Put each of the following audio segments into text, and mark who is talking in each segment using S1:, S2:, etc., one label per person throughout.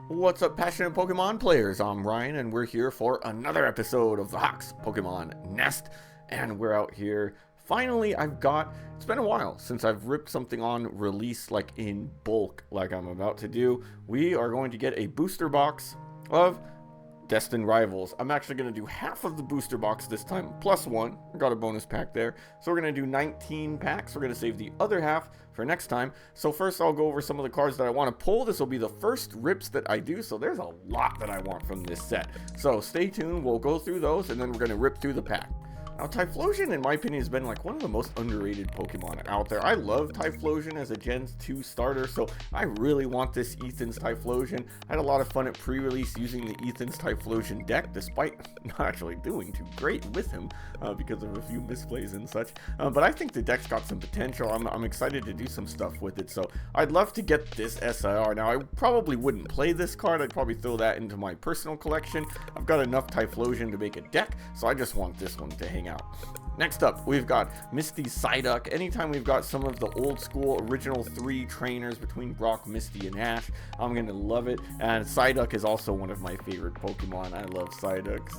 S1: What's up, passionate Pokemon players? I'm Ryan, and we're here for another episode of the Hawks Pokemon Nest. And we're out here. Finally, it's been a while since I've ripped something on release, like in bulk, like I'm about to do. We are going to get a booster box of Destined Rivals. I'm actually going to do half of the booster box this time, plus one. I got a bonus pack there. So we're going to do 19 packs. We're going to save the other half for next time. So first I'll go over some of the cards that I want to pull. This will be the first rips that I do, so there's a lot that I want from this set. So stay tuned, we'll go through those, and then we're going to rip through the pack. Now, Typhlosion, in my opinion, has been like one of the most underrated Pokemon out there. I love Typhlosion as a Gen 2 starter, so I really want this Ethan's Typhlosion. I had a lot of fun at pre-release using the Ethan's Typhlosion deck, despite not actually doing too great with him because of a few misplays and such. But I think the deck's got some potential. I'm excited to do some stuff with it, so I'd love to get this SIR. Now, I probably wouldn't play this card. I'd probably throw that into my personal collection. I've got enough Typhlosion to make a deck, so I just want this one to hang out. Next up, we've got Misty Psyduck. Anytime we've got some of the old school original 3 trainers between Brock, Misty, and Ash, I'm going to love it. And Psyduck is also one of my favorite Pokemon. I love Psyduck.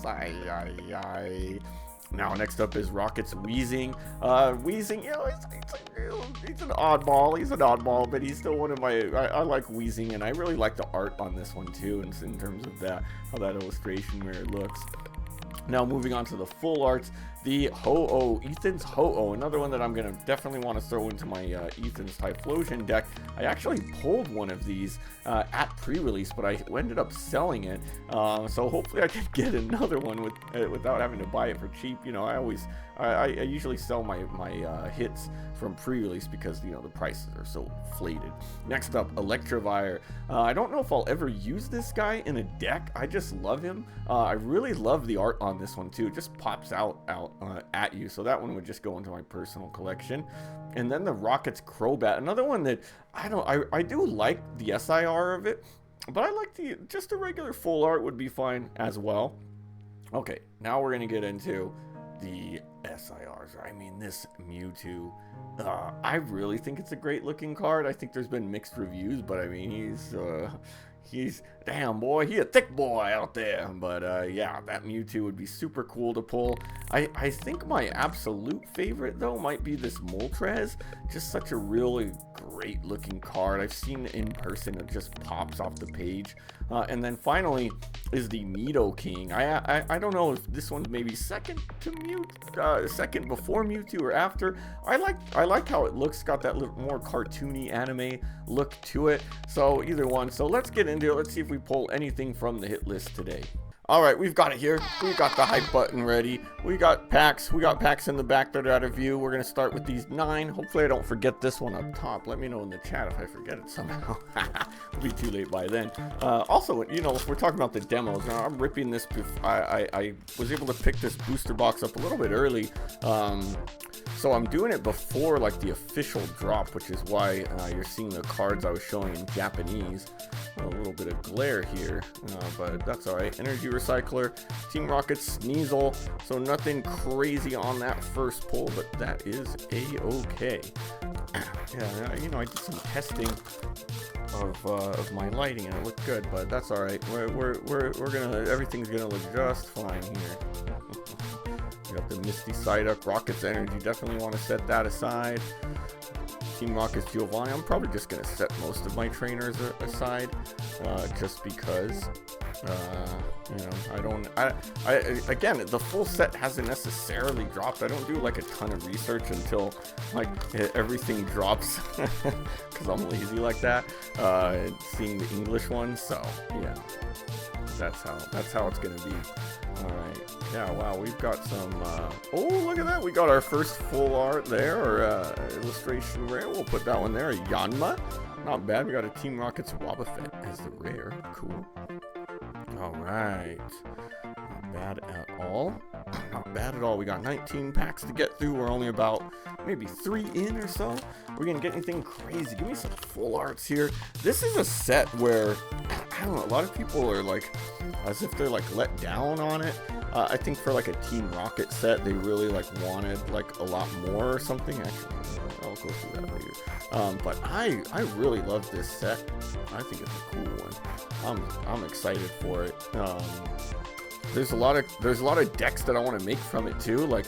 S1: Now, next up is Rocket's Weezing. Weezing, you know, he's an oddball. He's an oddball, but he's still one of my... I like Weezing, and I really like the art on this one, too, in terms of that, how that illustration where it looks. Now, moving on to the full arts, the Ho-Oh, Ethan's Ho-Oh, another one that I'm going to definitely want to throw into my Ethan's Typhlosion deck. I actually pulled one of these at pre-release, but I ended up selling it, so hopefully I can get another one without having to buy it for cheap. You know, I usually sell my hits from pre-release because, you know, the prices are so inflated. Next up, Electivire. I don't know if I'll ever use this guy in a deck. I just love him. I really love the art on this one too. It just pops out at you, so that one would just go into my personal collection. And then the Rocket's Crobat, another one that I do like the SIR of it, but I like just a regular full art would be fine as well. Okay, now we're gonna get into the SIRs. I mean, this Mewtwo, I really think it's a great looking card. I think there's been mixed reviews, but I mean, he's damn boy, he a thick boy out there. But yeah, that Mewtwo would be super cool to pull. I think my absolute favorite though might be this Moltres. Just such a really great looking card. I've seen it in person, it just pops off the page. And then finally is the Nidoking. I don't know if this one's maybe second to second before Mewtwo or after. I like how it looks. Got that little more cartoony anime look to it. So either one. So let's get into it. Let's see if we pull anything from the hit list today. Alright, we've got it here. We've got the hype button ready. We got packs. We got packs in the back that are out of view. We're going to start with these 9. Hopefully I don't forget this one up top. Let me know in the chat if I forget it somehow. It'll be too late by then. Also, you know, if we're talking about the demos, now I'm ripping this. I was able to pick this booster box up a little bit early. So I'm doing it before like the official drop, which is why you're seeing the cards I was showing in Japanese. A little bit of glare here, but that's alright. Energy Recycler, Team Rocket, Sneasel, so nothing crazy on that first pull, but that is a-okay. Yeah, you know, I did some testing of my lighting and it looked good, but that's alright. Everything's gonna look just fine here. We got the Misty Psyduck, Rocket's Energy, definitely want to set that aside. Team Rocket's Giovanni, I'm probably just going to set most of my trainers aside, just because, you know, again, the full set hasn't necessarily dropped. I don't do like a ton of research until like everything drops, because I'm lazy like that, seeing the English ones, so yeah, that's how it's going to be. Alright, yeah, wow, we've got some, oh, look at that, we got our first full art there, or illustration rare, we'll put that one there, a Yanma, not bad. We got a Team Rocket's Wobbuffet as the rare, cool. Alright, not bad at all, not bad at all. We got 19 packs to get through, we're only about maybe 3 in or so. We're gonna get anything crazy. Give me some full arts here. This is a set where, I don't know, a lot of people are like, as if they're like let down on it. I think for like a Team Rocket set, they really like wanted like a lot more or something. Actually, I'll go through that later. But I really love this set. I think it's a cool one. I'm excited for it. There's a lot of decks that I want to make from it too. Like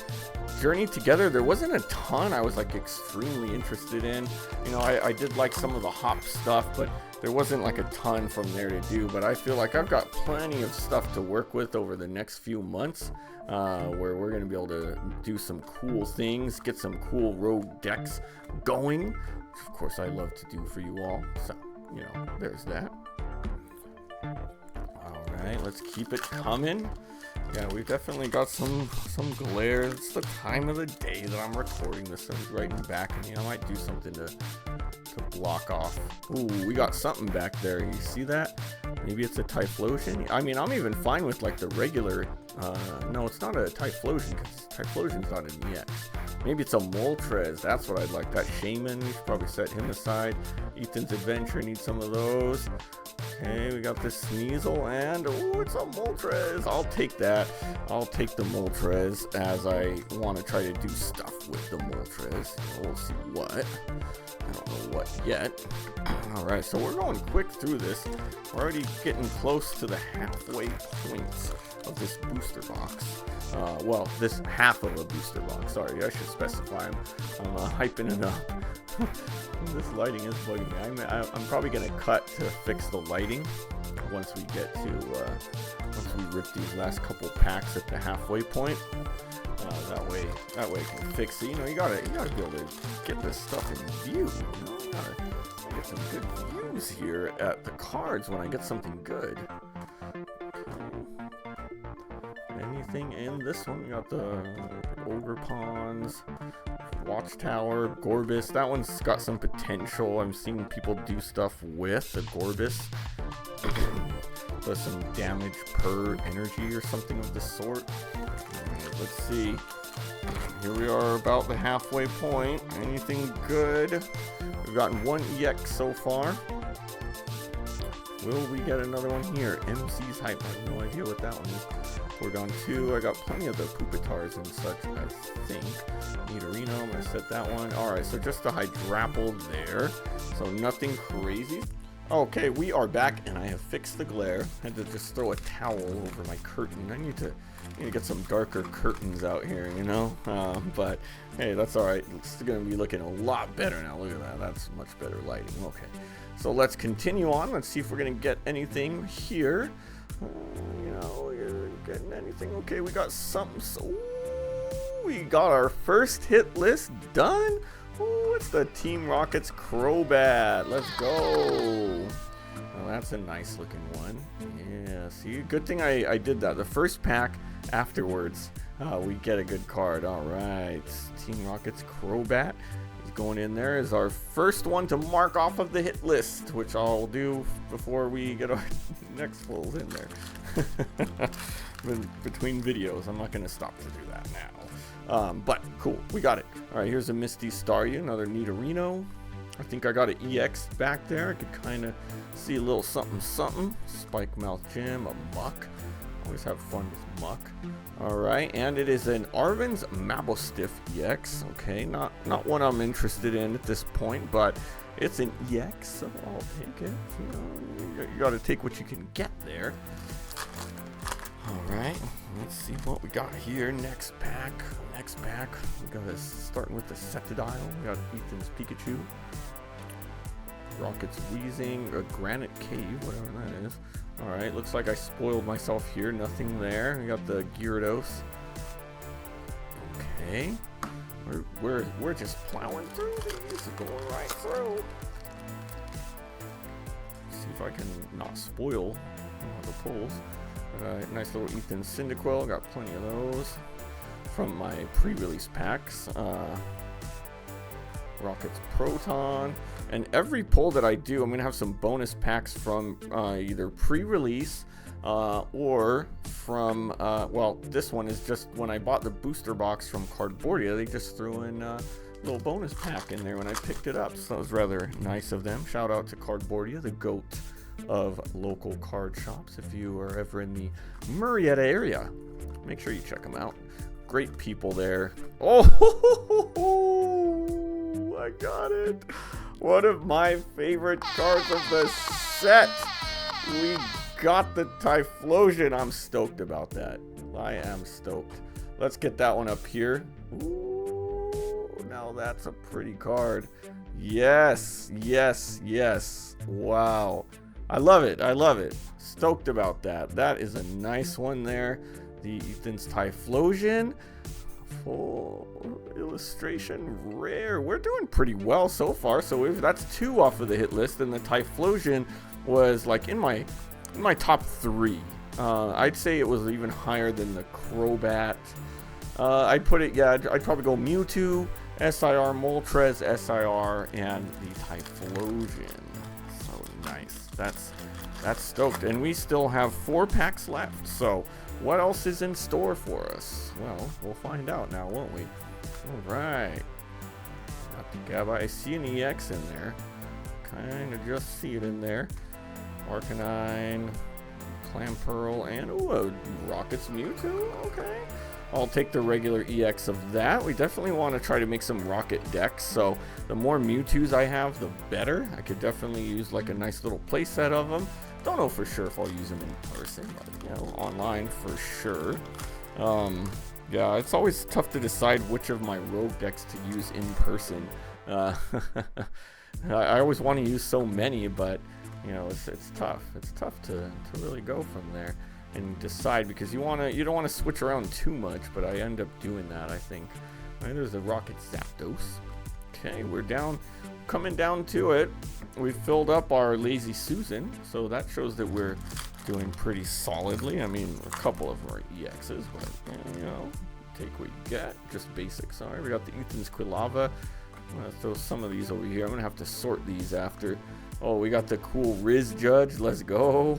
S1: Journey Together, there wasn't a ton I was like extremely interested in. You know, I did like some of the hop stuff, but there wasn't like a ton from there to do. But I feel like I've got plenty of stuff to work with over the next few months, where we're going to be able to do some cool things, get some cool rogue decks going, which of course I love to do for you all. So, you know, there's that. Alright, let's keep it coming. Yeah, we've definitely got some glare. It's the time of the day that I'm recording this. So it's right in the back of me. I might do something to block off. Ooh, we got something back there. You see that? Maybe it's a Typhlosion. I mean, I'm even fine with like the regular. No, it's not a Typhlosion because Typhlosion's not an EX. Maybe it's a Moltres. That's what I'd like. That Shaman. We should probably set him aside. Ethan's Adventure needs some of those. Okay, we got this Sneasel, and oh, it's a Moltres. I'll take that. I'll take the Moltres, as I want to try to do stuff with the Moltres. We'll see what. I don't know what yet. Alright, so we're going quick through this. We're already getting close to the halfway point of this booster box. Well, this half of a booster box. Sorry, I should specify. I'm hyping it up. This lighting is bugging me. I'm probably going to cut to fix the lighting once we get to, once we rip these last couple packs at the halfway point. That way I can fix it. You know, you gotta be able to get this stuff in view. You know, you gotta get some good views here at the cards when I get something good. Anything in this one? We got the Ogre Pawns, Watchtower, Gorbis. That one's got some potential. I'm seeing people do stuff with the Gorbis. Does some damage per energy or something of the sort. Right, let's see. Here we are about the halfway point. Anything good? We've gotten one EX so far. Will we get another one here? MC's Hype. I have no idea what that one is. We're on 2. I got plenty of the Puppetars and such, I think. Nidorino, I'm going to set that one. Alright, so just a Hydrapple there. So nothing crazy. Okay, we are back, and I have fixed the glare. Had to just throw a towel over my curtain. I need to get some darker curtains out here, you know? But, hey, that's alright. It's going to be looking a lot better now. Look at that. That's much better lighting. Okay. So let's continue on. Let's see if we're going to get anything here. You know, you're getting anything. Okay, we got something. So, we got our first hit list done. Ooh, it's the Team Rocket's Crobat. Let's go. Well, that's a nice looking one. Yeah, see, good thing I did that. The first pack afterwards, we get a good card. All right, Team Rocket's Crobat is going in there as our first one to mark off of the hit list, which I'll do before we get our next pulls in there. Between videos, I'm not going to stop to do that now. But cool, we got it. All right, here's a Misty Staryu, another Nidorino. I think I got an EX back there. I could kind of see a little something something. Spike Mouth Gym, a Muck. Always have fun with Muck. All right, and it is an Arven's Mabostiff EX. Okay, not one I'm interested in at this point, but it's an EX, so I'll take it. You got to take what you can get there. All right, let's see what we got here. Next pack. We got this starting with the Septidile. We got Ethan's Pikachu. Rocket's Wheezing, a Granite Cave, whatever that is. All right, looks like I spoiled myself here. Nothing there. We got the Gyarados. Okay, we're just plowing through these, going right through. See if I can not spoil the pulls. Nice little Ethan Cyndaquil. Got plenty of those from my pre-release packs. Rocket's Proton. And every pull that I do, I'm going to have some bonus packs from either pre-release or from, well, this one is just when I bought the booster box from Cardboardia, they just threw in a little bonus pack in there when I picked it up. So that was rather nice of them. Shout out to Cardboardia, the GOAT of local card shops. If you are ever in the Murrieta area, make sure you check them out. Great people there. Oh, I I got it. One of my favorite cards of the set. We got the Typhlosion. I'm stoked about that. I am stoked. Let's get that one up here. Ooh, now that's a pretty card. Yes, yes, yes. Wow. I love it. I love it. Stoked about that. That is a nice one there. The Ethan's Typhlosion. Full illustration rare. We're doing pretty well so far. So that's 2 off of the hit list, and the Typhlosion was like in my top 3. I'd say it was even higher than the Crobat. I'd put it, yeah, I'd probably go Mewtwo, SIR, Moltres, SIR, and the Typhlosion. So nice. That's stoked. And we still have 4 packs left. So what else is in store for us? Well, we'll find out now, won't we? All right. Got the Gabba. I see an EX in there. Kind of just see it in there. Arcanine, Clamperl, and a Rocket's Mewtwo. Okay. I'll take the regular EX of that. We definitely want to try to make some Rocket decks, so the more Mewtwo's I have, the better. I could definitely use like a nice little playset of them. Don't know for sure if I'll use them in person, but you know, online for sure. Yeah, it's always tough to decide which of my rogue decks to use in person. I always want to use so many, but you know, it's tough. It's tough to really go from there and decide, because you don't want to switch around too much, but I end up doing that, I think. Right, there's a Rocket Zapdos. Okay, we're coming down to it. We've filled up our Lazy Susan, so that shows that we're doing pretty solidly. I mean, a couple of them are EXs, but you know, take what you get. Just basics. All right, we got the Ethan's Quilava. I'm gonna throw some of these over here. I'm gonna have to sort these after. Oh, we got the cool Riz Judge. Let's go.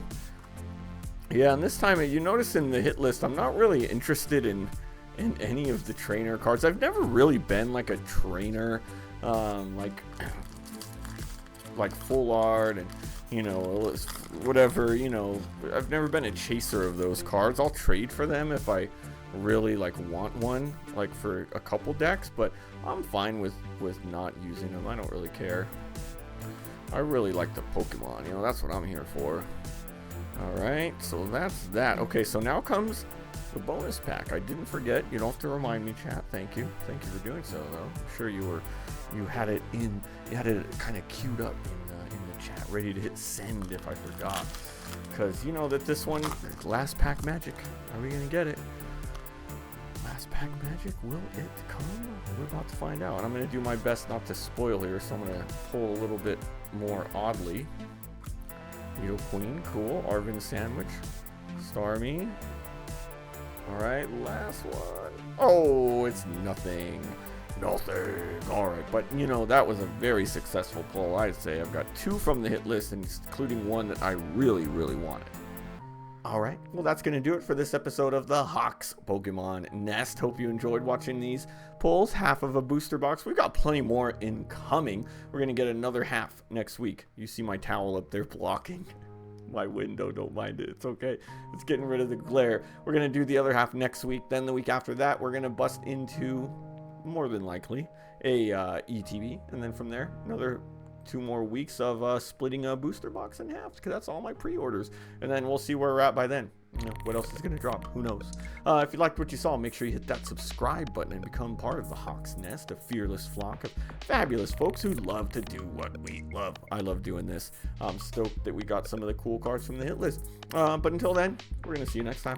S1: Yeah, and this time, you notice in the hit list, I'm not really interested in any of the trainer cards. I've never really been like a trainer, like full art and, you know, whatever, you know. I've never been a chaser of those cards. I'll trade for them if I really like want one, like for a couple decks, but I'm fine with not using them. I don't really care. I really like the Pokemon, you know, that's what I'm here for. Alright, so that's that. Okay, so now comes the bonus pack. I didn't forget. You don't have to remind me, chat. Thank you. Thank you for doing so, though. I'm sure you had it kind of queued up in the chat, ready to hit send if I forgot. Because you know that this one, last pack magic. Are we going to get it? Last pack magic, will it come? We're about to find out. And I'm going to do my best not to spoil here, so I'm going to pull a little bit more oddly. Yo Queen, cool. Arvin Sandwich. Starmie. Alright, last one. Oh, it's nothing. Nothing. Alright, but you know, that was a very successful pull, I'd say. I've got 2 from the hit list, including one that I really, really wanted. Alright, well that's going to do it for this episode of the Hawks Pokemon Nest. Hope you enjoyed watching these pulls. Half of a booster box. We've got plenty more incoming. We're going to get another half next week. You see my towel up there blocking my window. Don't mind it. It's okay. It's getting rid of the glare. We're going to do the other half next week. Then the week after that, we're going to bust into, more than likely, a ETB. And then from there, another 2 more weeks of splitting a booster box in half, because that's all my pre-orders, and then we'll see where we're at by then. You know, what else is going to drop? Who knows? If you liked what you saw, make sure you hit that subscribe button and become part of the Hawks Nest, a fearless flock of fabulous folks who love to do what we love. I love doing this. I'm stoked that we got some of the cool cards from the hit list. But until then, we're going to see you next time.